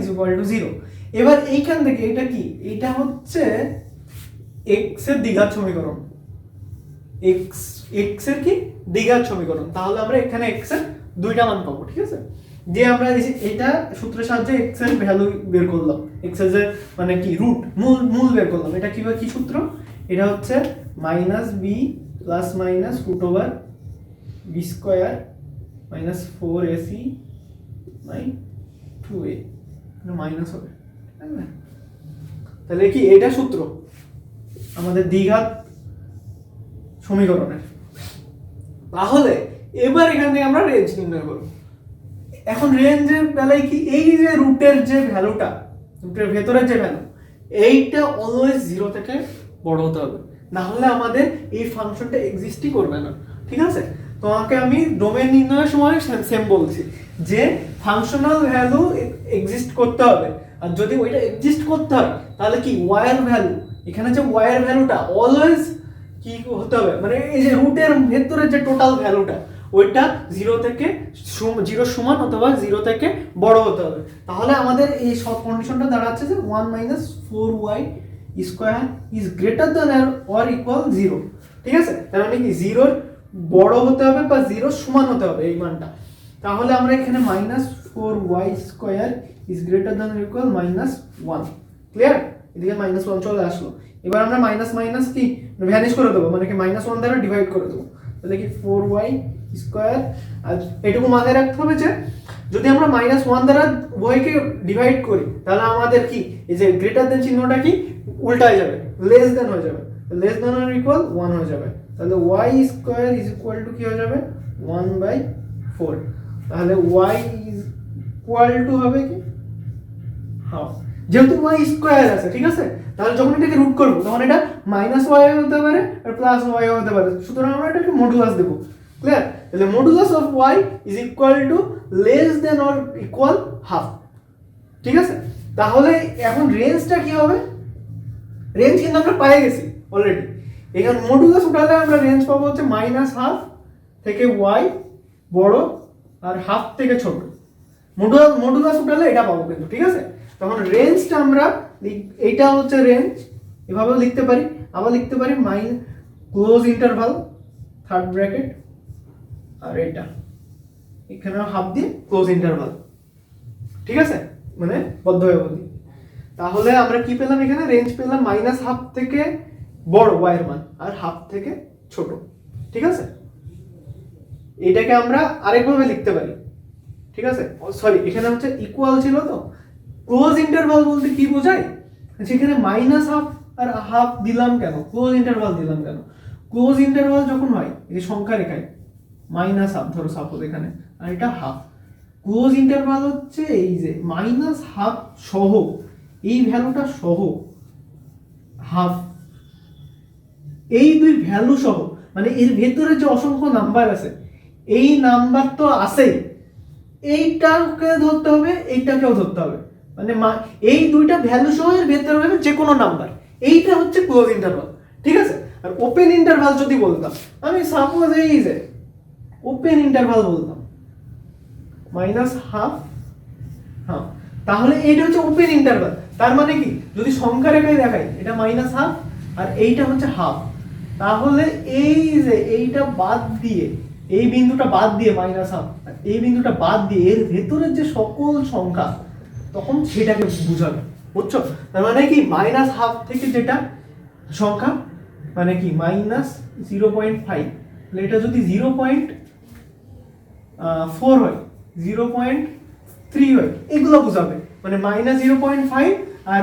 = 0। এবার এইখান থেকে এটা কি, এটা হচ্ছে x এর দ্বিঘাত সমীকরণ, x এর কি দ্বিঘাত সমীকরণ। তাহলে আমরা এখানে x এর দুইটা মান পাবো, ঠিক আছে? যে আমরা এটা সূত্রের সাহায্যে x এর ভ্যালু বের করলাম, x এর যে মানে কি রুট, মূল বের করলাম। এটা কি সূত্র, এটা হচ্ছে -b ± √b² - 4ac / 2a, minus হবে, তাহলে কি এটা সূত্র আমাদের দ্বিঘাত সমীকরণের। তাহলে এবার এখান থেকে আমরা রেঞ্জ নির্ণয় করব। এখন রেঞ্জের বেলায় কি, এই যে রুটের যে ভ্যালুটা, রুটের ভেতরের যে ভ্যালু, এইটা অলওয়েজ 0 থেকে বড় হতে হবে, না হলে আমাদের এই ফাংশনটা এক্সিস্টই করবে না, ঠিক আছে? তোমাকে আমি ডোমেইন নির্ণয়ের সময় সেম বলছি যে ফাংশনাল ভ্যালু এক্সিস্ট করতে হবে, আর যদি ওইটা এক্সিস্ট করতে হয় তাহলে কি y এর ভ্যালু, এখানে যে y এর ভ্যালুটা অলওয়েজ কি হতে হবে, মানে এই যে রুটের ভেতরে যে টোটাল ভ্যালুটা ওইটা 0 থেকে 0 সমান অথবা 0 থেকে বড় হতে হবে। তাহলে আমাদের এই সব কন্ডিশনটা দাঁড়াচ্ছে যে 1 - 4y² is greater than or equal 0, ঠিক আছে? তার মানে কি 0 বড় হতে হবে বা 0 সমান হতে হবে এই মানটা। তাহলে আমরা এখানে -4y² is greater than or equal -1, clear? এদিকে -1 চলে আসলো। এবার আমরা মাইনাস মাইনাস কি ভ্যানিশ করে দেবো, মানে কি -1 দ্বারা ডিভাইড করে দেবো, তাহলে কি 4y²। আর এটুকু মাথায় রাখতে হবে যে যদি আমরা -1 দ্বারা উভয়কে ডিভাইড করি তাহলে আমাদের কি এই যে গ্রেটার দেন চিহ্নটা কি উল্টায় যাবে, লেস দেন হয়ে যাবে, লেস দেন অর ইকুয়াল 1 হয়ে যাবে, তাহলে y² কি হয়ে যাবে 1/4। তাহলে y হবে কি হাফ, যেহেতু y² আছে, ঠিক আছে? তাহলে যখন এটাকে রুট করব তখন এটা -y হতে পারে আর +y হতে পারে, সুতরাং আমরা এটাকে মডুলাস দেব, ক্লিয়ার? তাহলে modulus of y less than or equal half, ঠিক আছে? তাহলে এখন রেঞ্জটা কি হবে, রেঞ্জ কিন্তু আমরা পেয়ে গেছি অলরেডি। এখানে মডুলাস উঠালে আমরা রেঞ্জ পাবো হচ্ছে -1/2 থেকে y বড় আর হাফ থেকে ছোট, মডুলাস উঠালে এটা পাবো কিন্তু, ঠিক আছে? তখন রেঞ্জটা আমরা এইটা হচ্ছে রেঞ্জ, এভাবেও লিখতে পারি, আবার লিখতে পারি ক্লোজ ইন্টারভাল থার্ড ব্র্যাকেট আর এটা এখানে হাফ দিয়ে ক্লোজ ইন্টারভাল, ঠিক আছে, মানে বদ্ধ ব্যবধি। তাহলে আমরা কি পেলাম, এখানে রেঞ্জ পেলাম মাইনাস হাফ থেকে বড় y এর মান আর হাফ থেকে ছোট, ঠিক আছে। এটাকে আমরা আরেকভাবে লিখতে পারি, ঠিক আছে, সরি এখানে হচ্ছে ইকুয়াল ছিল তো। ক্লোজ ইন্টারভাল বলতে কি বোঝায়, যেখানে মাইনাস হাফ আর হাফ দিলাম কেন, ক্লোজ ইন্টারভাল দিলাম কেন, ক্লোজ ইন্টারভাল যখন হয় এই সংখ্যা রেখায় মাইনাস হাফ ধরো সাপোজ এখানে, আর এটা হাফ, ক্লোজ ইন্টারভাল হচ্ছে এই যে মাইনাস হাফ সহ এই ভ্যালুটা সহ হাফ, এই দুই ভ্যালু সহ, মানে এর ভেতরে যে অসংখ্য নাম্বার আছে এই নাম্বার তো আছেই, এইটাকে ধরতে হবে এইটাকেও ধরতে হবে, মানে এই দুইটা ভ্যালু সহ এর ভেতরে হবে যে কোনো নাম্বার, এইটা হচ্ছে ক্লোজ ইন্টারভাল, ঠিক আছে। আর ওপেন ইন্টারভাল যদি বলতাম, আমি সাপোজ এই যে ওপেন ইন্টারভাল বলতাম মাইনাস হাফ হাফ, তাহলে এইটা হচ্ছে ওপেন ইন্টারভাল। তার মানে কি, যদি সংখ্যা রেখায় দেখাই এটা মাইনাস হাফ আর এইটা হচ্ছে হাফ, তাহলে এই যে এইটা বাদ দিয়ে, এই বিন্দুটা বাদ দিয়ে মাইনাস হাফ, এই বিন্দুটা বাদ দিয়ে এর ভেতরের যে সকল সংখ্যা তখন সেটাকে বুঝাবে, বুঝছো। তার মানে কি মাইনাস হাফ থেকে যেটা সংখ্যা মানে কি মাইনাস 0.5, এটা যদি 0.4 হয়, 0.3 হয়, এগুলো বুঝাবে, মানে মাইনাস 0.5 আর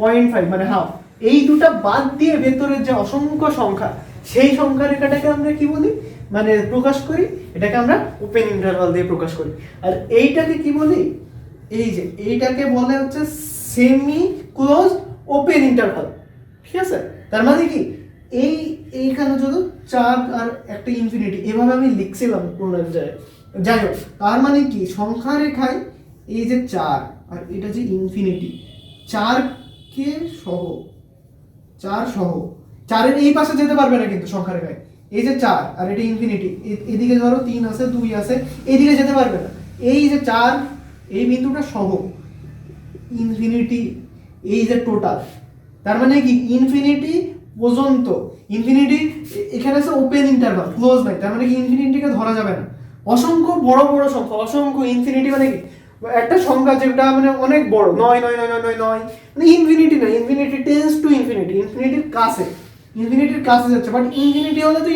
0.5 মানে হাফ, এই দুটা বাদ দিয়ে ভেতরের যে অসংখ্য সংখ্যা সেই সংখ্যা রেখাটাকে আমরা কি বলি, মানে প্রকাশ করি, এটাকে আমরা ওপেন ইন্টারভাল দিয়ে প্রকাশ করি। আর এইটাকে কি বলি, এই যে এইটাকে বলে হচ্ছে সেমি ক্লোজ ওপেন ইন্টারভাল, ঠিক আছে। তার মানে কি এইখানে যদি 4 আর একটা ইনফিনিটি এভাবে আমি লিখছিলাম কোন জায়গায়, যাই হোক, তার মানে কি সংখ্যা রেখায় এই যে 4 আর এটা যে ইনফিনিটি, 4 কে সহ 4 সহ 4 এর এই পাশে যেতে পারবে না কিন্তু সংখ্যা রেখায়, এই যে 4 আর এটা ইনফিনিটি, এদিকে ধরো 3 আছে 2 আছে, এদিকে যেতে পারবে না, এই যে 4 এই বিন্দুটা সহ ইনফিনিটি, এই যে টোটাল, তার মানে কি ইনফিনিটি পর্যন্ত, ইনফিনিটি এখানে আছে ওপেন ইন্টারভাল ক্লোজ নাই, তার মানে কি ইনফিনিটিকে ধরা যাবে না, অসংখ্য বড় বড় সংখ্যা, অসংখ্য ইনফিনিটি মানে কি একটা সংখ্যা যেটা মানে অনেক বড়, 9 মানে ইনফিনিটি না, ইনফিনিটি টেন্স টু ইনফিনিটি, ইনফিনিটির কাছে, ইনফিনিটির কাছে যাচ্ছে, বাট ইনফিনিটি হলে তো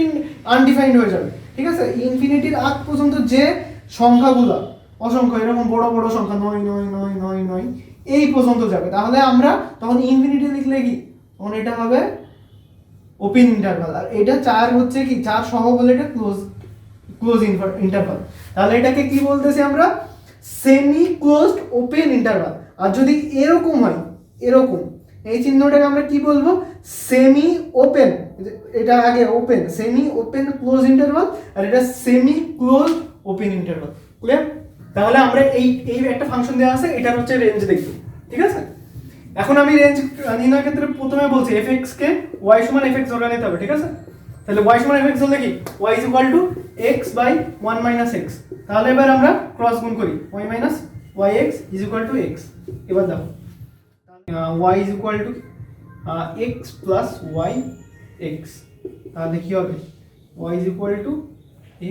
আনডিফাইন্ড হয়ে যাবে, ঠিক আছে। ইনফিনিটির আগ পর্যন্ত যে সংখ্যাগুলো অসংখ্য এরকম বড় বড় সংখ্যা 9 এই পর্যন্ত যাবে, তাহলে আমরা তখন ইনফিনিটি লিখলে কি তখন এটা হবে ওপেন ইন্টারভাল, আর এটা 4 হচ্ছে কি 4 সহ বলে এটা ক্লোজ ইন্টারভাল, তাহলে এটাকে কি বলতেছি আমরা সেমি ক্লোজড ওপেন ইন্টারভাল। আর যদি এরকম হয়, এরকম এই চিহ্নটাকে আমরা কি বলবো সেমি ওপেন, এটা আগে open, semi open close interval, আর এটা semi closed open interval, clear. তাহলে আমরা এই একটা ফাংশন দেওয়া আছে, এটার হচ্ছে রেঞ্জ দেখব, ঠিক আছে। এখন আমি রেঞ্জ নির্ণয়ের ক্ষেত্রে প্রথমে বলছি fx কে y সমান fx ধরে নিতে হবে, ঠিক আছে। তাহলে y সমান fx হলে কি y is equal to x by 1 minus x, তাহলে এবার আমরা ক্রস গুণ করি y minus yx is equal to x, এবার দেখো y is equal to x plus y x, তাহলে কি হবে y is equal to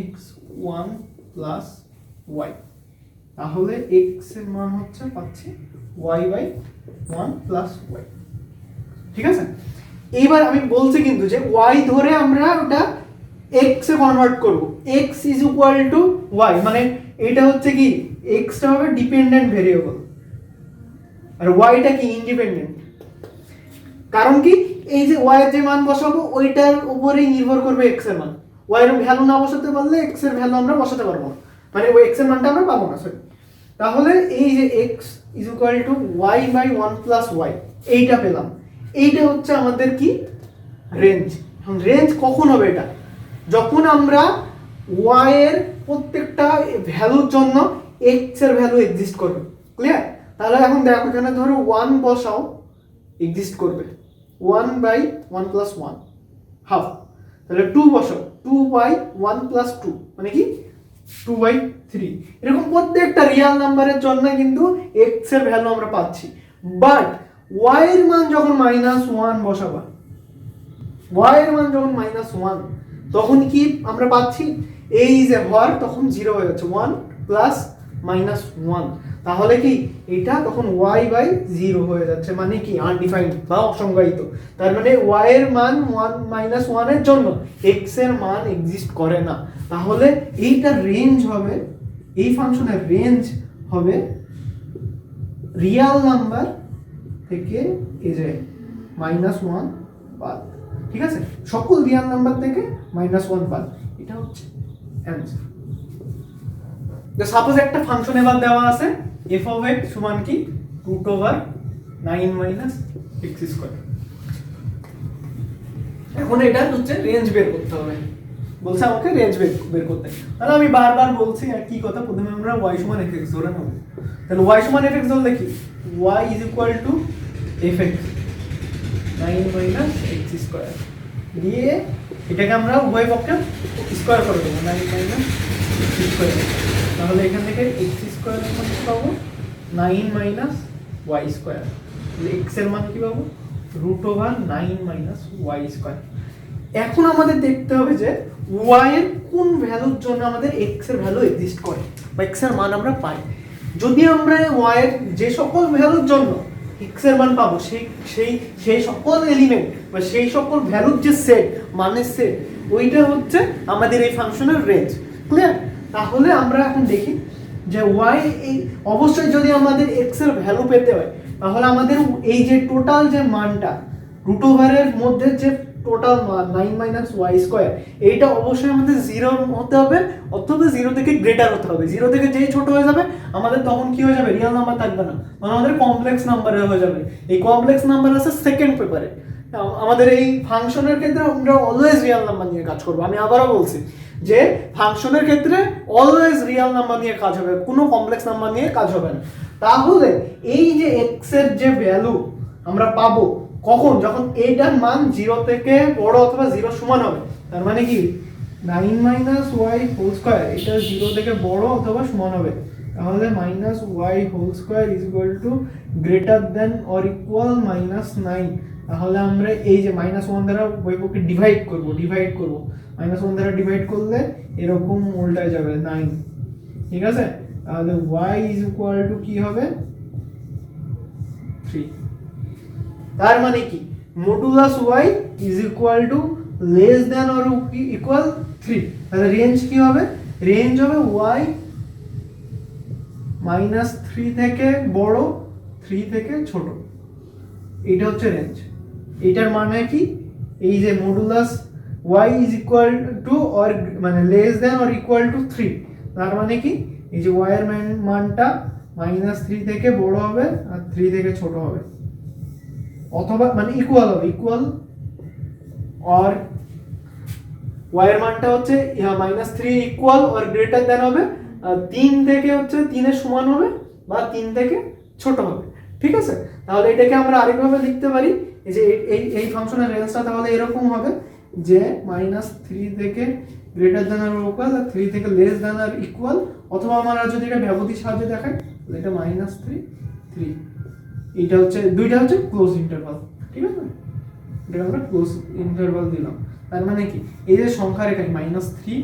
x 1 plus y, তাহলে x এর মান হচ্ছে পাচ্ছি y by 1 plus y, ঠিক আছে। এইবার আমি বলছি কিন্তু যে y ধরে আমরা ওটা x এ কনভার্ট করব, x is equal to y, মানে এটা হচ্ছে কি x টা হবে ডিপেন্ডেন্ট ভেরিয়েবল আর y টা কি ইন্ডিপেন্ডেন্ট, কারণ কি এই যে y এর যে মান বসাবো ওইটার উপরেই নির্ভর করবে x এর মান, y এর ভ্যালু না বসাতে পারলে x এর ভ্যালু আমরা বসাতে পারবো না, মানে ওই x এর মানটা আমরা পাবো না, সরি। তাহলে এই যে x is equal to y by 1 plus y এইটা পেলাম, এইটা হচ্ছে আমাদের কি রেঞ্জ। এখন রেঞ্জ কখন হবে এটা, যখন আমরা y এর প্রত্যেকটা ভ্যালুর জন্য x এর ভ্যালু এক্সিস্ট করবে, ক্লিয়ার। তাহলে এখন দেখো এখানে ধরো 1 বসাও, এক্সিস্ট করবে 1 by 1 plus 1 হাফ, তাহলে 2 বসাও 2 by 1 plus 2 মানে কি 2 by 3, এরকম প্রত্যেকটা রিয়েল নাম্বারের জন্য কিন্তু x এর ভ্যালু আমরা পাচ্ছি। বাট y এর মান যখন -1 বসাবা, y এর মান যখন -1 তখন কি আমরা পাচ্ছি এই যে হর তখন 0 হয়ে যাচ্ছে, 1 প্লাস মাইনাস ওয়ান, তাহলে কি এটা তখন ওয়াই বাই জিরো হয়ে যাচ্ছে, মানে কি আনডিফাইন্ড বা অসংজ্ঞায়িত। তার মানে ওয়াই এর মান ওয়ান মাইনাস ওয়ানের জন্য এক্স এর মান এক্সিস্ট করে না। তাহলে এইটার রেঞ্জ হবে, এই ফাংশনের রেঞ্জ হবে রিয়াল নাম্বার থেকে এই যে মাইনাস ওয়ান বাদ, ঠিক আছে, সকল রিয়াল নাম্বার থেকে মাইনাস ওয়ান বাদ, এটা হচ্ছে অ্যান্সার। তো সাপোজ একটা ফাংশন এবার দেওয়া আছে এফ অফ এক্স সমান কি root over 9 minus x square. এখন এটা হচ্ছে রেঞ্জ বের করতে হবে, বলছে আমাকে রেঞ্জ বের করতে। তাহলে আমি বারবার বলছি একই কথা, প্রথমে আমরা y সমান fx ধরে নেব। তাহলে y সমান fx ধরলে কি y is equal two fx 9 minus x square দিয়ে এটাকে আমরা উভয় পক্ষে স্কয়ার করে দেবো 9 মাইনাস এক্স স্কয়ার। তাহলে এখান থেকে এক্স স্কয়ার এর মান কি পাবো 9 মাইনাস ওয়াই স্কয়ার। তাহলে এক্স এর মান কি পাবো root over 9 minus y square. এখন আমাদের দেখতে হবে যে y এর কোন ভ্যালুর জন্য আমাদের x এর ভ্যালু এক্সিস্ট করে বা x এর মান আমরা পাই। যদি আমরা y এর যে সকল ভ্যালুর জন্য x এর মান পাবো সেই সকল এলিমেন্ট বা সেই সকল ভ্যালুর যে সেট, মানের সেট, ওইটা হচ্ছে আমাদের এই ফাংশনের রেঞ্জ। ক্লিয়ার? তাহলে আমরা এখন দেখি যে y এই অবশ্যই যদি আমাদের x এর ভ্যালু পেতে হয় তাহলে আমাদের এই যে টোটাল যে মানটা রুট ওভারের মধ্যে যে টোটাল মান 9 মাইনাস ওয়াই স্কয়ার, এইটা অবশ্যই আমাদের 0 হতে হবে অথবা 0 থেকে গ্রেটার হতে হবে। 0 থেকে যেই ছোট হয়ে যাবে আমাদের তখন কি হয়ে যাবে, রিয়েল নাম্বার থাকবে না, মানে আমাদের কমপ্লেক্স নাম্বার হয়ে যাবে। এই কমপ্লেক্স নাম্বার আছে সেকেন্ড পেপারে। আমাদের এই ফাংশনের ক্ষেত্রে আমরা অলওয়েজ রিয়েল নাম্বার নিয়ে কাজ করব। আমি আবারও বলছি যে ফাংশনের ক্ষেত্রে অলওয়েজ রিয়েল নাম্বার নিয়ে কাজ হবে, কোনো কমপ্লেক্স নাম্বার নিয়ে কাজ হবে না। তাহলে এই যে x এর যে ভ্যালু আমরা পাবো কখন, যখন এইটার মান 0 থেকে বড় অথবা 0 সমান হবে। তার মানে কি 9 মাইনাস ওয়াই হোল স্কয়ার এটা 0 থেকে বড় অথবা সমান হবে। তাহলে minus y whole square is equal to greater than or equal minus 9। তাহলে আমরা এই যে মাইনাস 1 দ্বারা উভয়পক্ষে ডিভাইড করব মাইনাস 1 দ্বারা ডিভাইড করলে এরকম উল্টায় যাবে 9, ঠিক আছে। তাহলে y ইজ ইকুয়াল টু কি হবে 3। তার মানে কি modulus y is equal two less than or equal 3। তাহলে রেঞ্জ কি হবে, রেঞ্জ হবে y মাইনাস 3 থেকে বড় 3 থেকে ছোট, এটা হচ্ছে রেঞ্জ। এটার মানে কি এই যে modulus y is equal to or মানে less than or equal to 3, তার মানে কি এই যে y এর মানটা মাইনাস 3 থেকে বড় হবে আর 3 থেকে ছোট হবে, অথবা মানে ইকুয়াল হবে, ইকুয়াল অর y এর মানটা হচ্ছে minus 3 equal or greater than হবে 3 থেকে হচ্ছে 3 এর সমান হবে বা 3 থেকে ছোট হবে, ঠিক আছে। তাহলে এটাকে আমরা আরেকভাবে লিখতে পারি, এই যে এই ফাংশনের রেঞ্জটা তাহলে এরকম হবে যে মাইনাস 3 থেকে গ্রেটার দেন অর ইকুয়াল আর 3 থেকে লেস দেন অর ইকুয়াল, অথবা আমরা যদি এটা ব্যবধির সাহায্যে দেখাই তাহলে এটা মাইনাস 3 3, এটা হচ্ছে দুইটা হচ্ছে ক্লোজ ইন্টারভাল, ঠিক আছে। এটা আমরা ক্লোজ ইন্টারভাল দিলাম। তার মানে কি এই যে সংখ্যা রেখা মাইনাস 3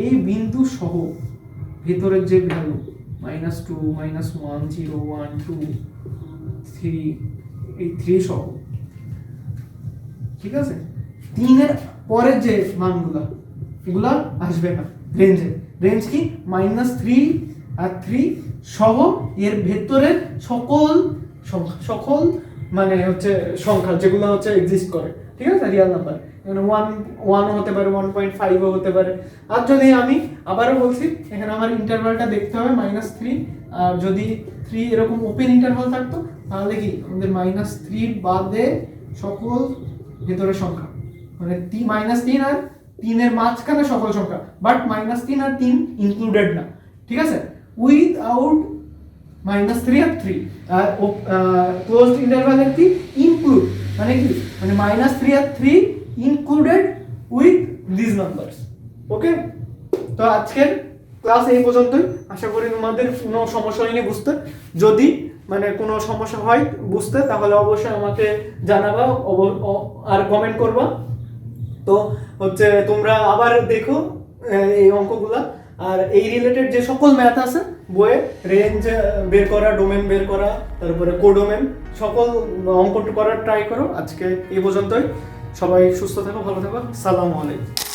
এই বিন্দু সহ ভিতরের যে ভ্যালু মাইনাস 2 মাইনাস 1 0 1 2 3 এই 3 সহ, ঠিক আছে। 3 এর পরের যে মানগুলো এগুলা আসবে না রেঞ্জে। রেঞ্জ কি মাইনাস 3 আর 3 সহ এর ভেতরের সকল মানে হচ্ছে সংখ্যা যেগুলো হচ্ছে এক্সিস্ট করে, ঠিক আছে, রিয়েল নাম্বার। এখানে 1 হতে পারে 1.5 হতে পারে। আর যদি আমি আবারও বলছি এখানে আমার ইন্টারভালটা দেখতে হবে মাইনাস 3, আর যদি 3 এরকম ওপেন ইন্টারভাল থাকতো তাহলে কি আমাদের মাইনাস 3 বাদে সকল ভেতরের সংখ্যা, মানে মাইনাস 3 আর 3 এর মাঝখানে সকল সংখ্যা, বাট মাইনাস 3 আর 3 ইনক্লুডেড না, ঠিক আছে, উইথআউট মাইনাস 3 আর 3 আর ক্লোজড ইন্টারভালের কি ইনক্লুড, মানে কি মানে মাইনাস 3 আর 3 included with this numbers. Okay, তো আজকের ক্লাস এই পর্যন্তই। আশা করি তোমাদের কোনো সমস্যা হয়নি বুঝতে। যদি মানে কোনো সমস্যা হয় বুঝতে তাহলে অবশ্যই আমাকে জানাবা আর কমেন্ট করবা। তো হচ্ছে তোমরা আবার দেখো এই অঙ্কগুলা, আর এই রিলেটেড যে সকল ম্যাথ আছে বইয়ে, রেঞ্জ বের করা, ডোমেন বের করা, তারপরে কোডোমেন, সকল অঙ্ক করার ট্রাই করো। আজকে এই পর্যন্তই, সবাই সুস্থ থাকো, ভালো থাকো, সালামু আলাইকুম।